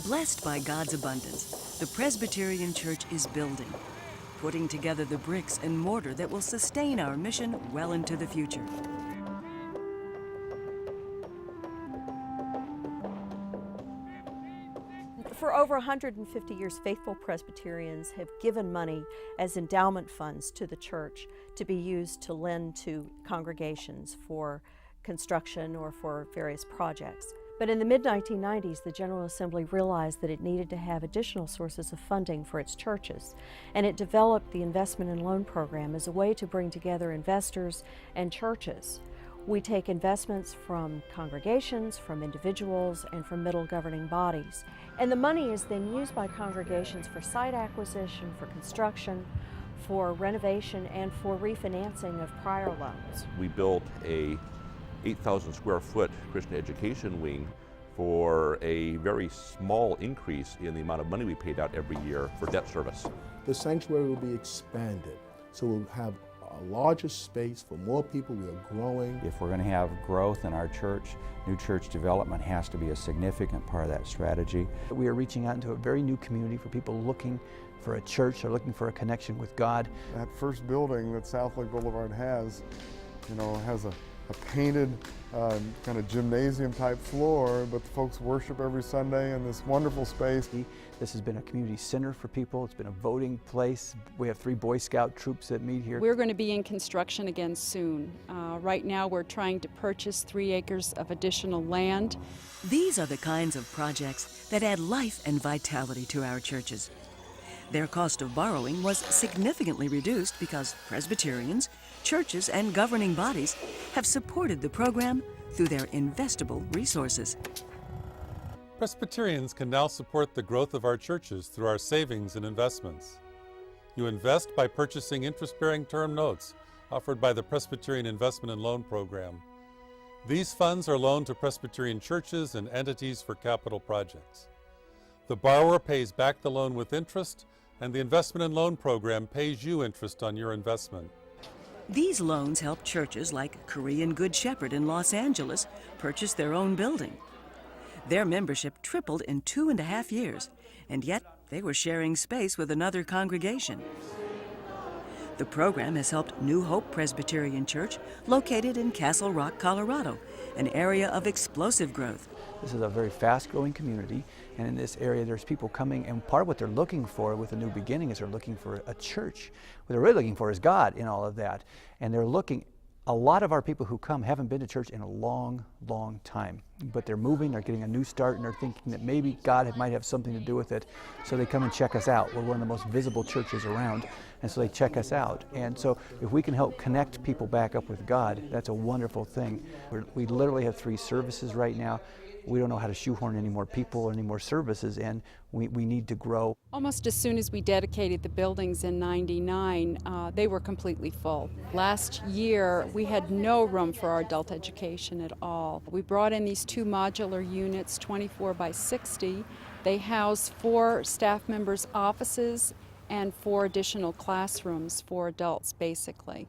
Blessed by God's abundance, the Presbyterian Church is building, putting together the bricks and mortar that will sustain our mission well into the future. For over 150 years, faithful Presbyterians have given money as endowment funds to the church to be used to lend to congregations for construction or for various projects. But in the mid-1990s, the General Assembly realized that it needed to have additional sources of funding for its churches, and it developed the Investment and Loan Program as a way to bring together investors and churches. We take investments from congregations, from individuals, and from middle governing bodies. And the money is then used by congregations for site acquisition, for construction, for renovation, and for refinancing of prior loans. We built a 8,000 square foot Christian education wing for a very small increase in the amount of money we paid out every year for debt service. The sanctuary will be expanded, so we'll have a larger space for more people. We are growing. If we're going to have growth in our church, new church development has to be a significant part of that strategy. We are reaching out into a very new community for people looking for a church or looking for a connection with God. That first building that South Lake Boulevard has, has a painted kind of gymnasium type floor, but the folks worship every Sunday in this wonderful space. This has been a community center for people. It's been a voting place. We have 3 Boy Scout troops that meet here. We're going to be in construction again soon. Right now we're trying to purchase 3 acres of additional land. These are the kinds of projects that add life and vitality to our churches. Their cost of borrowing was significantly reduced because Presbyterians, churches, and governing bodies have supported the program through their investable resources. Presbyterians can now support the growth of our churches through our savings and investments. You invest by purchasing interest-bearing term notes offered by the Presbyterian Investment and Loan Program. These funds are loaned to Presbyterian churches and entities for capital projects. The borrower pays back the loan with interest, and the Investment and Loan Program pays you interest on your investment. These loans help churches like Korean Good Shepherd in Los Angeles purchase their own building. Their membership tripled in 2.5 years, and yet they were sharing space with another congregation. The program has helped New Hope Presbyterian Church, located in Castle Rock, Colorado, an area of explosive growth. This is a very fast-growing community, and in this area there's people coming, and part of what they're looking for with a new beginning is they're looking for a church. What they're really looking for is God in all of that, and they're looking. A lot of our people who come haven't been to church in a long, long time, but they're moving, they're getting a new start, and they're thinking that maybe God might have something to do with it, so they come and check us out. We're one of the most visible churches around, and so they check us out. And so if we can help connect people back up with God, that's a wonderful thing. We literally have 3 services right now. We don't know how to shoehorn any more people or any more services, and we need to grow. Almost as soon as we dedicated the buildings in '99, they were completely full. Last year, we had no room for our adult education at all. We brought in these 2 modular units, 24 by 60. They house 4 staff members' offices and 4 additional classrooms for adults, basically.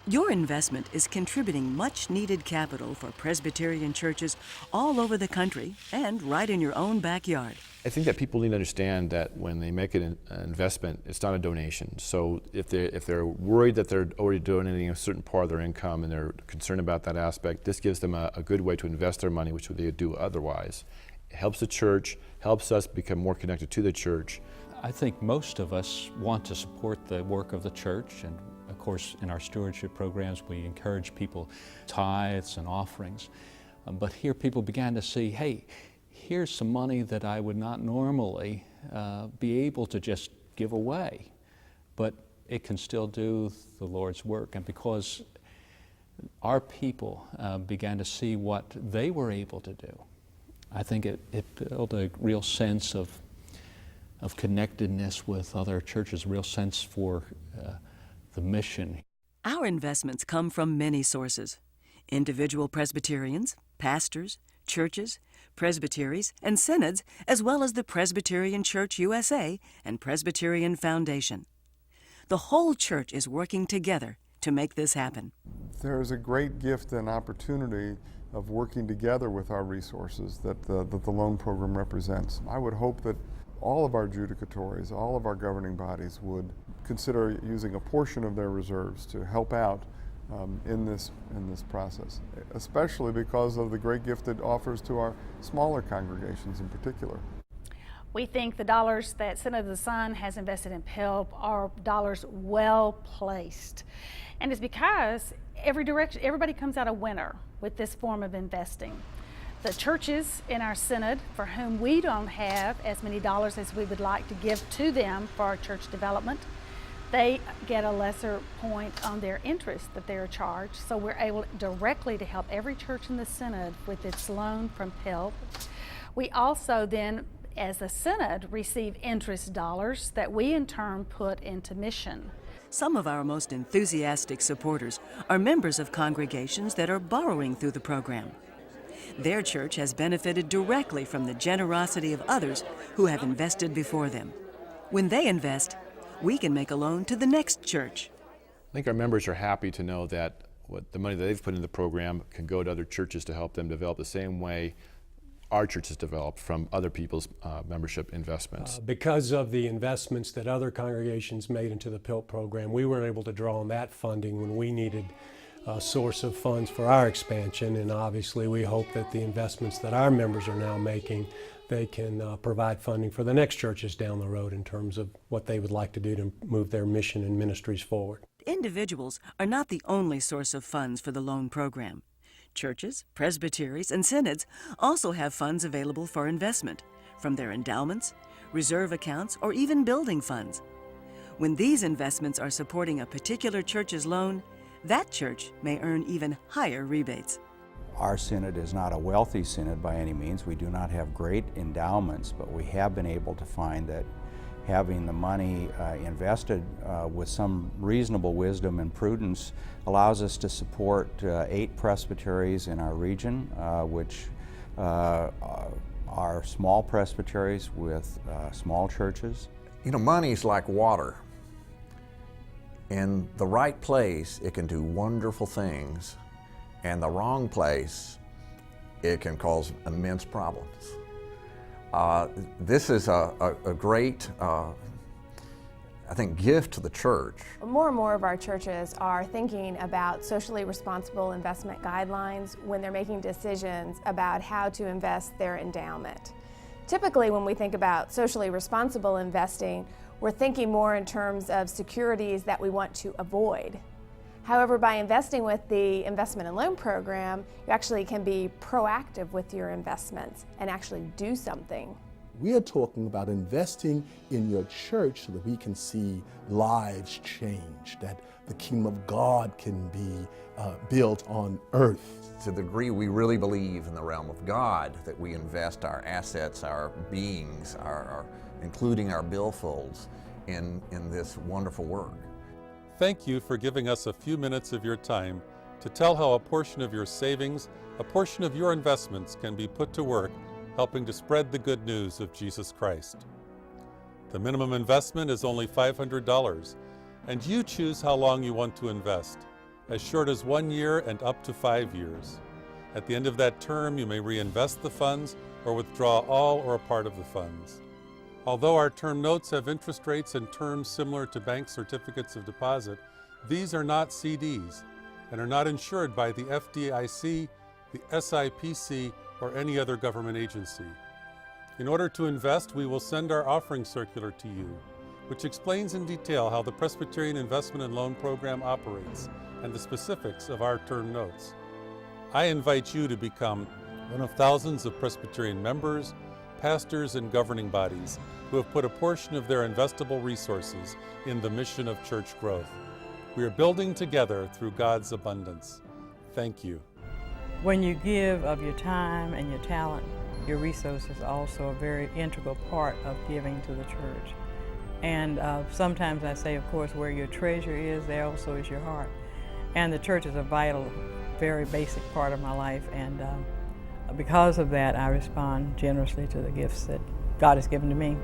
Your investment is contributing much-needed capital for Presbyterian churches all over the country and right in your own backyard. I think that people need to understand that when they make an investment, it's not a donation. So if they're worried that they're already donating a certain part of their income and they're concerned about that aspect, this gives them a good way to invest their money, which they would do otherwise. It helps the church, helps us become more connected to the church. I think most of us want to support the work of the church, and of course in our stewardship programs we encourage people tithes and offerings. But here people began to see, hey, here's some money that I would not normally be able to just give away, but it can still do the Lord's work. And because our people began to see what they were able to do, I think it built a real sense of connectedness with other churches, a real sense for the mission. Our investments come from many sources: individual Presbyterians, pastors, churches, presbyteries, and synods, as well as the Presbyterian Church U.S.A. and Presbyterian Foundation. The whole church is working together to make this happen. There is a great gift and opportunity of working together with our resources that the loan program represents. I would hope that all of our judicatories, all of our governing bodies would consider using a portion of their reserves to help out in this process, especially because of the great gift it offers to our smaller congregations in particular. We think the dollars that Synod of the Son has invested in P.I.L.P are dollars well placed. And it's because everybody comes out a winner with this form of investing. The churches in our Synod, for whom we don't have as many dollars as we would like to give to them for our church development, they get a lesser point on their interest that they're charged. So we're able directly to help every church in the Synod with its loan from P.I.L.P. We also then, as a Synod, receive interest dollars that we in turn put into mission. Some of our most enthusiastic supporters are members of congregations that are borrowing through the program. Their church has benefited directly from the generosity of others who have invested before them. When they invest, we can make a loan to the next church. I think our members are happy to know that the money that they've put into the program can go to other churches to help them develop the same way our church has developed from other people's membership investments. Because of the investments that other congregations made into the P.I.L.P program, we weren't able to draw on that funding when we needed a source of funds for our expansion, and obviously we hope that the investments that our members are now making, they can provide funding for the next churches down the road in terms of what they would like to do to move their mission and ministries forward. Individuals are not the only source of funds for the loan program. Churches, presbyteries, and synods also have funds available for investment from their endowments, reserve accounts, or even building funds. When these investments are supporting a particular church's loan, that church may earn even higher rebates. Our synod is not a wealthy synod by any means. We do not have great endowments, but we have been able to find that having the money invested with some reasonable wisdom and prudence allows us to support 8 presbyteries in our region, which are small presbyteries with small churches. You know, money's like water. In the right place, it can do wonderful things, and the wrong place, it can cause immense problems. This is a great, I think, gift to the church. More and more of our churches are thinking about socially responsible investment guidelines when they're making decisions about how to invest their endowment. Typically, when we think about socially responsible investing, we're thinking more in terms of securities that we want to avoid. However, by investing with the investment and loan program, you actually can be proactive with your investments and actually do something. We are talking about investing in your church so that we can see lives change, that the kingdom of God can be built on earth. To the degree we really believe in the realm of God, that we invest our assets, our beings, including our billfolds, in this wonderful work. Thank you for giving us a few minutes of your time to tell how a portion of your savings, a portion of your investments can be put to work helping to spread the good news of Jesus Christ. The minimum investment is only $500, and you choose how long you want to invest, as short as 1 year and up to 5 years. At the end of that term, you may reinvest the funds or withdraw all or a part of the funds. Although our term notes have interest rates and terms similar to bank certificates of deposit, these are not CDs and are not insured by the FDIC, the SIPC, or any other government agency. In order to invest, we will send our offering circular to you, which explains in detail how the Presbyterian Investment and Loan Program operates and the specifics of our term notes. I invite you to become one of thousands of Presbyterian members, pastors, and governing bodies who have put a portion of their investable resources in the mission of church growth. We are building together through God's abundance. Thank you. When you give of your time and your talent, your resources are also a very integral part of giving to the church. And sometimes I say, of course, where your treasure is, there also is your heart. And the church is a vital, very basic part of my life, and because of that, I respond generously to the gifts that God has given to me.